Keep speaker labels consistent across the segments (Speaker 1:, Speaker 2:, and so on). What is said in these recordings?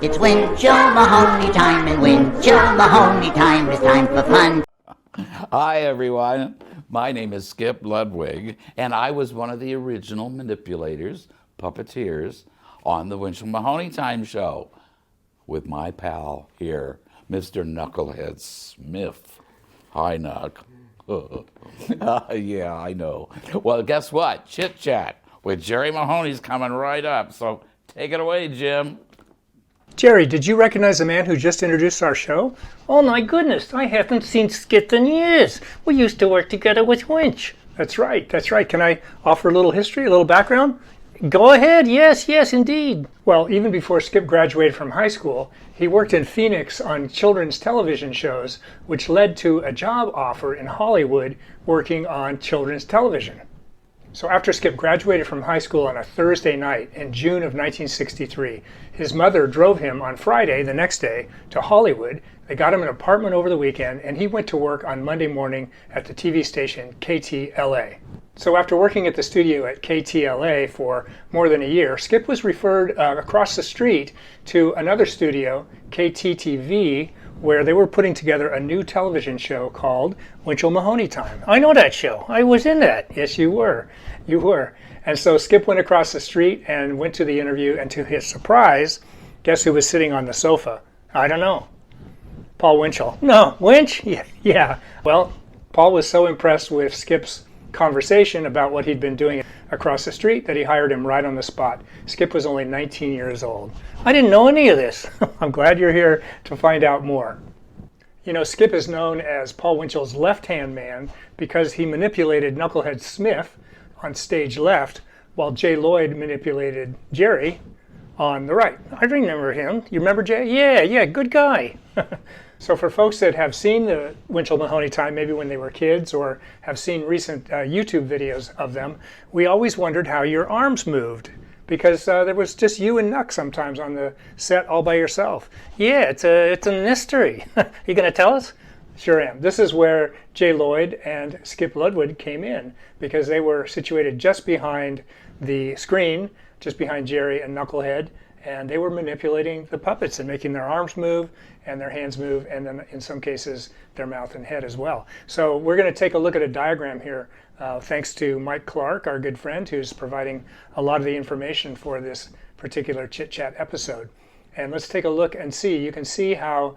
Speaker 1: It's Winchell-Mahoney time, and Winchell-Mahoney time is time for fun.
Speaker 2: Hi everyone, my name is Skip Ludwig, and I was one of the original manipulators, puppeteers, on the Winchell-Mahoney Time show with my pal here, Mr. Knucklehead Smith. Hi, Knuck. Yeah, I know. Well, guess what? Chit Chat with Jerry Mahoney's coming right up, so take it away, Jim.
Speaker 3: Jerry, did you recognize the man who just introduced our show?
Speaker 4: Oh my goodness, I haven't seen Skip in years. We used to work together with Winch.
Speaker 3: That's right. Can I offer a little history, a little background?
Speaker 4: Go ahead, yes, indeed.
Speaker 3: Well, even before Skip graduated from high school, he worked in Phoenix on children's television shows, which led to a job offer in Hollywood working on children's television. So after Skip graduated from high school on a Thursday night in June of 1963, his mother drove him on Friday, the next day, to Hollywood. They got him an apartment over the weekend, and he went to work on Monday morning at the TV station KTLA. So after working at the studio at KTLA for more than a year, Skip was referred across the street to another studio, KTTV, where they were putting together a new television show called Winchell-Mahoney Time.
Speaker 4: I know that show. I was in that.
Speaker 3: Yes, you were. And so Skip went across the street and went to the interview, and to his surprise, guess who was sitting on the sofa?
Speaker 4: I don't know.
Speaker 3: Paul Winchell.
Speaker 4: No, Winch?
Speaker 3: Yeah. Well, Paul was so impressed with Skip's conversation about what he'd been doing across the street that he hired him right on the spot. Skip was only 19 years old.
Speaker 4: I didn't know any of this.
Speaker 3: I'm glad you're here to find out more. You know, Skip is known as Paul Winchell's left-hand man because he manipulated Knucklehead Smith on stage left while Jay Lloyd manipulated Jerry on the right.
Speaker 4: I remember him. You remember Jay? Yeah, good guy.
Speaker 3: So for folks that have seen the Winchell-Mahoney Time, maybe when they were kids, or have seen recent YouTube videos of them, we always wondered how your arms moved, because there was just you and Nuck sometimes on the set all by yourself.
Speaker 4: Yeah, it's a mystery. You gonna tell us?
Speaker 3: Sure am. This is where Jay Lloyd and Skip Ludwig came in, because they were situated just behind the screen, just behind Jerry and Knucklehead, and they were manipulating the puppets and making their arms move and their hands move, and then in some cases their mouth and head as well. So we're going to take a look at a diagram here, thanks to Mike Clark, our good friend, who's providing a lot of the information for this particular Chit Chat episode. And let's take a look and see. You can see how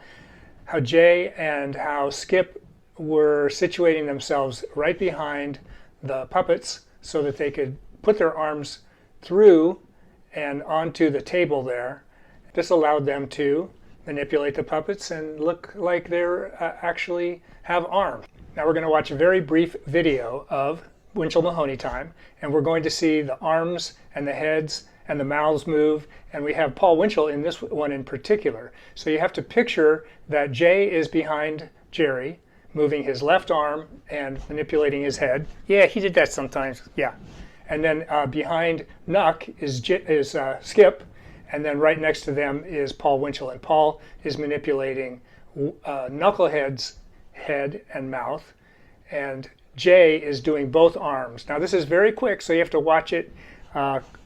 Speaker 3: Jay and how Skip were situating themselves right behind the puppets so that they could put their arms through and onto the table there. This allowed them to manipulate the puppets and look like they're actually have arms. Now we're going to watch a very brief video of Winchell-Mahoney Time, and we're going to see the arms and the heads and the mouths move, and we have Paul Winchell in this one in particular. So you have to picture that Jay is behind Jerry, moving his left arm and manipulating his head.
Speaker 4: Yeah, he did that sometimes.
Speaker 3: Yeah. And then behind Nuck is Skip, and then right next to them is Paul Winchell. And Paul is manipulating Knucklehead's head and mouth, and Jay is doing both arms. Now this is very quick, so you have to watch it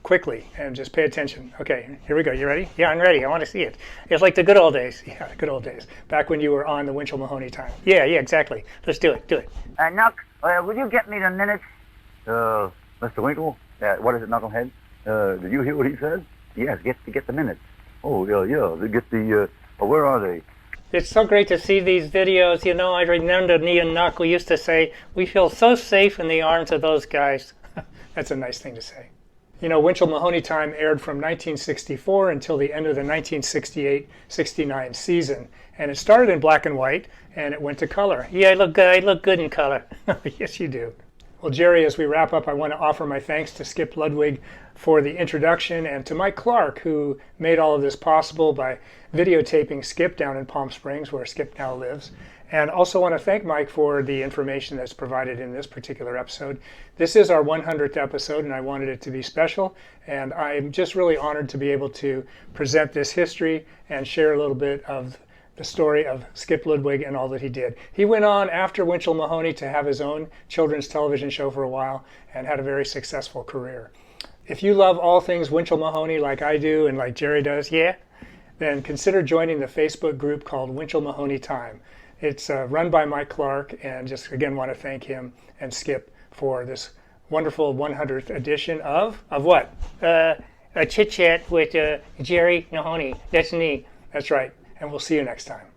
Speaker 3: quickly and just pay attention. Okay, here we go. You ready?
Speaker 4: Yeah, I'm ready. I want to see it. It's like the good old days.
Speaker 3: Yeah, the good old days. Back when you were on the Winchell-Mahoney Time.
Speaker 4: Yeah, exactly. Let's do it.
Speaker 5: Nuck, will you get me the minutes? Mr. Winkle, what is it, Knucklehead? Did you hear what he said? Yes, get the minutes. Oh, yeah, they get the, where are they?
Speaker 4: It's so great to see these videos. You know, I remember me and Nuck, we used to say, we feel so safe in the arms of those guys.
Speaker 3: That's a nice thing to say. You know, Winchell-Mahoney Time aired from 1964 until the end of the 1968-69 season. And it started in black and white, and it went to color.
Speaker 4: Yeah, I look good in color.
Speaker 3: Yes, you do. Well, Jerry, as we wrap up, I want to offer my thanks to Skip Ludwig for the introduction, and to Mike Clark, who made all of this possible by videotaping Skip down in Palm Springs, where Skip now lives. And also want to thank Mike for the information that's provided in this particular episode. This is our 100th episode, and I wanted it to be special. And I'm just really honored to be able to present this history and share a little bit of the story of Skip Ludwig and all that he did. He went on after Winchell-Mahoney to have his own children's television show for a while and had a very successful career. If you love all things Winchell-Mahoney like I do and like Jerry does, then consider joining the Facebook group called Winchell-Mahoney Time. It's run by Mike Clark, and just again want to thank him and Skip for this wonderful 100th edition of what?
Speaker 4: A chit chat with Jerry Mahoney. That's me.
Speaker 3: That's right, and we'll see you next time.